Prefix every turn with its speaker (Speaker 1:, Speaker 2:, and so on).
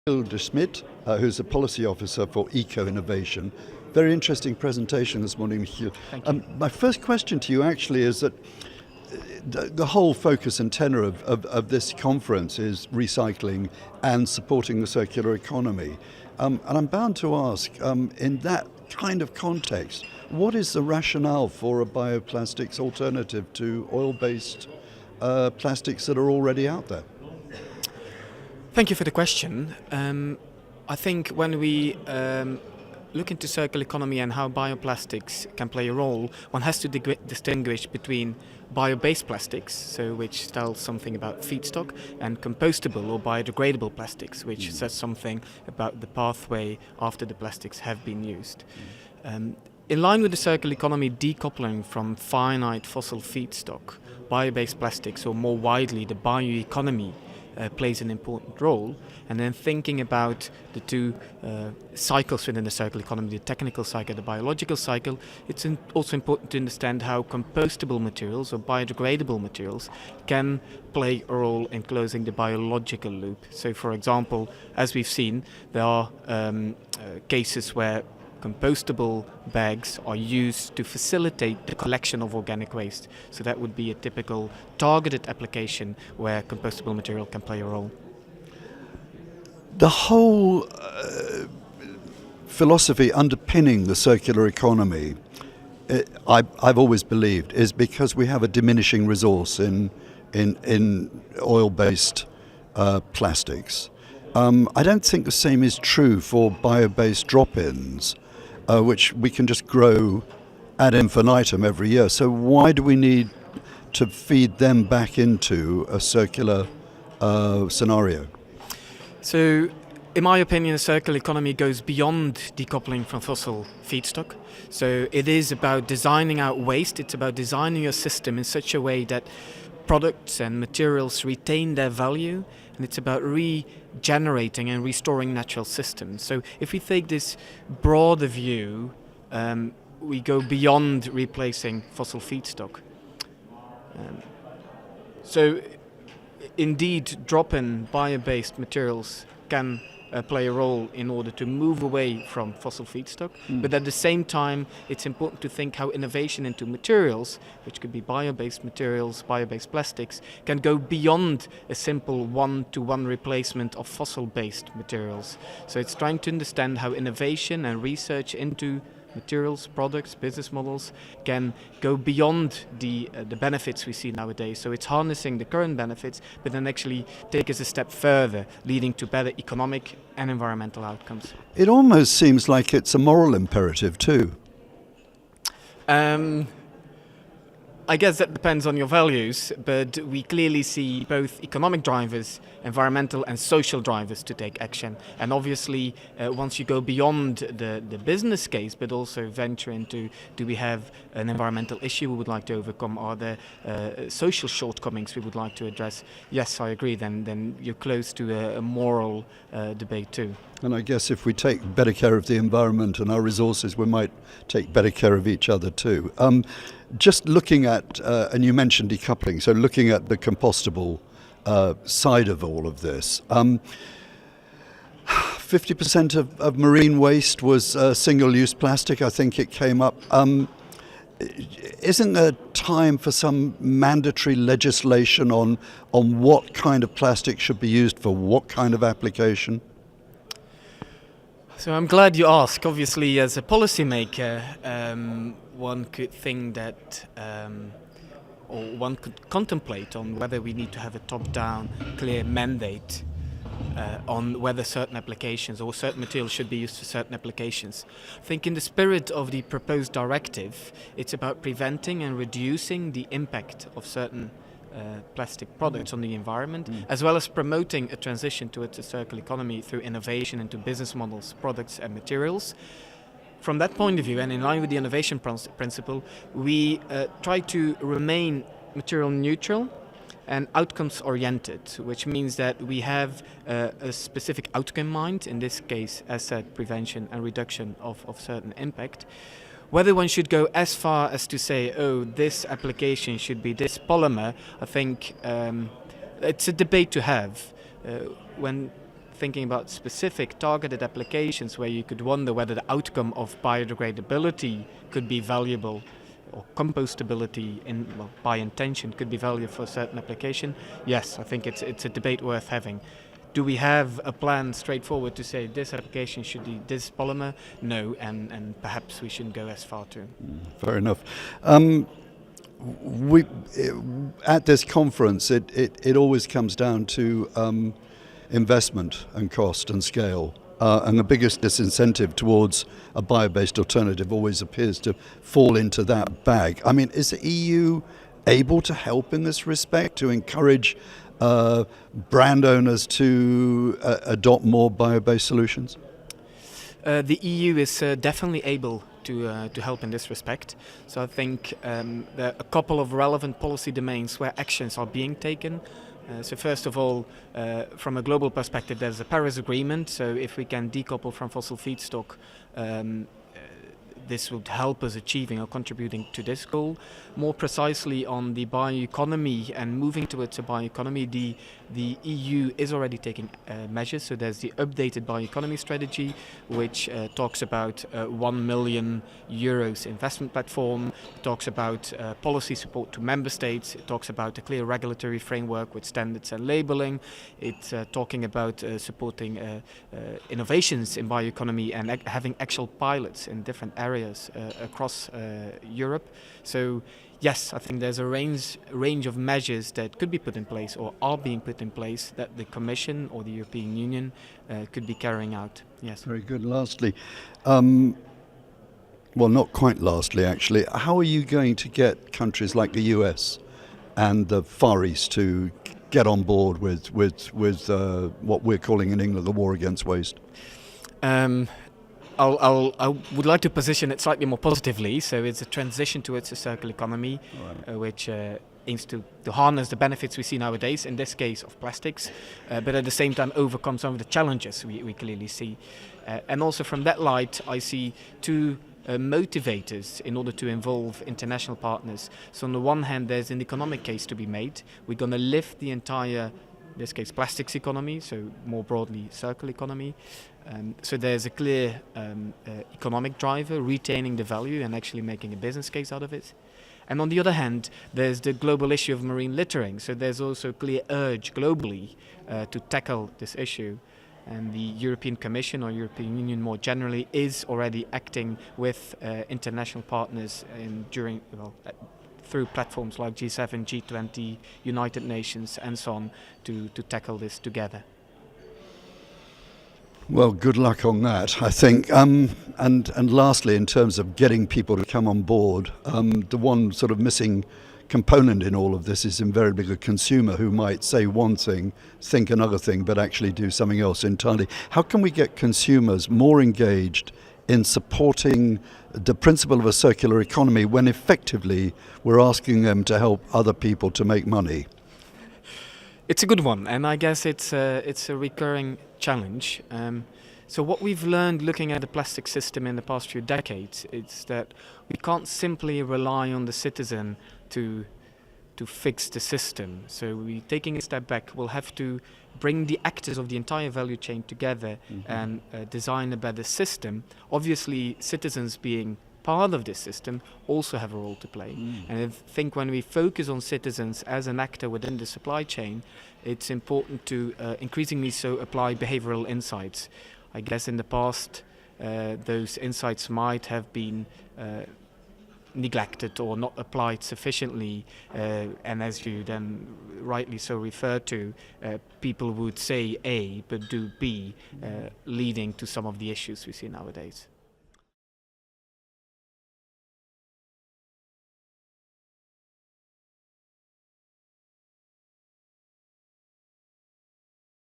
Speaker 1: Michiel De Smet, who's a policy officer for eco-innovation. Very interesting presentation this morning, Michiel.
Speaker 2: Thank you.
Speaker 1: My first question to you actually is that the whole focus and tenor of this conference is recycling and supporting the circular economy. And I'm bound to ask, in that kind of context, what is the rationale for a bioplastics alternative to oil-based plastics that are already out there?
Speaker 2: Thank you for the question. I think when we look into circular economy and how bioplastics can play a role, one has to distinguish between bio-based plastics, so which tells something about feedstock, and compostable or biodegradable plastics, which says something about the pathway after the plastics have been used. In line with the circular economy decoupling from finite fossil feedstock, bio-based plastics, or more widely the bioeconomy, plays an important role. And then thinking about the two cycles within the circular economy, the technical cycle, the biological cycle, it's also important to understand how compostable materials or biodegradable materials can play a role in closing the biological loop. So for example, as we've seen, there are cases where compostable bags are used to facilitate the collection of organic waste. So that would be a typical targeted application where compostable material can play a role.
Speaker 1: The whole philosophy underpinning the circular economy, I've always believed, is because we have a diminishing resource in oil-based plastics. I don't think the same is true for bio-based drop-ins, which we can just grow ad infinitum every year. So why do we need to feed them back into a circular scenario?
Speaker 2: So, in my opinion, the circular economy goes beyond decoupling from fossil feedstock. So it is about designing out waste, it's about designing your system in such a way that products and materials retain their value, and it's about regenerating and restoring natural systems. So if we take this broader view, we go beyond replacing fossil feedstock. So indeed, drop-in bio-based materials can play a role in order to move away from fossil feedstock. But at the same time, it's important to think how innovation into materials, which could be bio-based materials, bio-based plastics, can go beyond a simple one-to-one replacement of fossil-based materials. So it's trying to understand how innovation and research into materials, products, business models can go beyond the benefits we see nowadays. So it's harnessing the current benefits, but then actually take us a step further, leading to better economic and environmental outcomes.
Speaker 1: It almost seems like it's a moral imperative too.
Speaker 2: I guess that depends on your values, but we clearly see both economic drivers, environmental and social drivers to take action. And obviously, once you go beyond the business case, but also venture into, do we have an environmental issue we would like to overcome? Are there social shortcomings we would like to address? Yes, I agree, then you're close to a moral debate too.
Speaker 1: And I guess if we take better care of the environment and our resources, we might take better care of each other too. Just looking at, and you mentioned decoupling, so looking at the compostable side of all of this, 50% of marine waste was single-use plastic, I think it came up. Isn't there time for some mandatory legislation on what kind of plastic should be used for what kind of application?
Speaker 2: So I'm glad you asked. Obviously, as a policymaker, one could think that, or one could contemplate on whether we need to have a top-down, clear mandate on whether certain applications or certain materials should be used for certain applications. I think in the spirit of the proposed directive, it's about preventing and reducing the impact of certain plastic products on the environment, as well as promoting a transition towards a circular economy through innovation into business models, products and materials. From that point of view, and in line with the innovation principle, we try to remain material neutral and outcomes oriented, which means that we have a specific outcome in mind, in this case, as said, prevention and reduction of certain impact. Whether one should go as far as to say, oh, this application should be this polymer, I think it's a debate to have. When thinking about specific targeted applications where you could wonder whether the outcome of biodegradability could be valuable, or compostability by intention could be valuable for a certain application, yes, I think it's a debate worth having. Do we have a plan straightforward to say this application should be this polymer? No, and perhaps we shouldn't go as far too.
Speaker 1: Fair enough. At this conference, it always comes down to investment and cost and scale. And the biggest disincentive towards a bio-based alternative always appears to fall into that bag. I mean, is the EU able to help in this respect, to encourage brand owners to adopt more bio-based solutions?
Speaker 2: The EU is definitely able to help in this respect. So I think there are a couple of relevant policy domains where actions are being taken. So first of all, from a global perspective, there's a Paris Agreement. So if we can decouple from fossil feedstock, this would help us achieving or contributing to this goal. More precisely on the bioeconomy and moving towards a bioeconomy, the EU is already taking measures. So there's the updated bioeconomy strategy, which talks about €1 million investment platform. It talks about policy support to member states. It talks about a clear regulatory framework with standards and labeling. It's talking about supporting innovations in bioeconomy and having actual pilots in different areas across Europe. So yes, I think there's a range of measures that could be put in place or are being put in place that the Commission or the European Union could be carrying out. Yes.
Speaker 1: Very good. Lastly, well, not quite lastly actually, how are you going to get countries like the US and the Far East to get on board with what we're calling in England the war against waste?
Speaker 2: I would like to position it slightly more positively. So it's a transition towards a circular economy, right, which aims to harness the benefits we see nowadays, in this case of plastics, but at the same time overcome some of the challenges we clearly see. And also from that light, I see two motivators in order to involve international partners. So on the one hand, there's an economic case to be made. We're going to lift the entire, in this case, plastics economy, so more broadly circular economy. So there's a clear economic driver, retaining the value and actually making a business case out of it. And on the other hand, there's the global issue of marine littering. So there's also a clear urge globally to tackle this issue. And the European Commission or European Union more generally is already acting with international partners through platforms like G7, G20, United Nations and so on to tackle this together.
Speaker 1: Well, good luck on that, I think. And lastly, in terms of getting people to come on board, the one sort of missing component in all of this is invariably the consumer, who might say one thing, think another thing, but actually do something else entirely. How can we get consumers more engaged in supporting the principle of a circular economy when effectively we're asking them to help other people to make money?
Speaker 2: It's a good one, and I guess it's a recurring challenge. So what we've learned looking at the plastic system in the past few decades is that we can't simply rely on the citizen to fix the system. So we, taking a step back, we'll have to bring the actors of the entire value chain together and design a better system. Obviously, citizens being part of this system also have a role to play. And I think when we focus on citizens as an actor within the supply chain, it's important to increasingly so apply behavioral insights. I guess in the past those insights might have been neglected or not applied sufficiently, and as you then rightly so refer to, people would say A but do B, leading to some of the issues we see nowadays.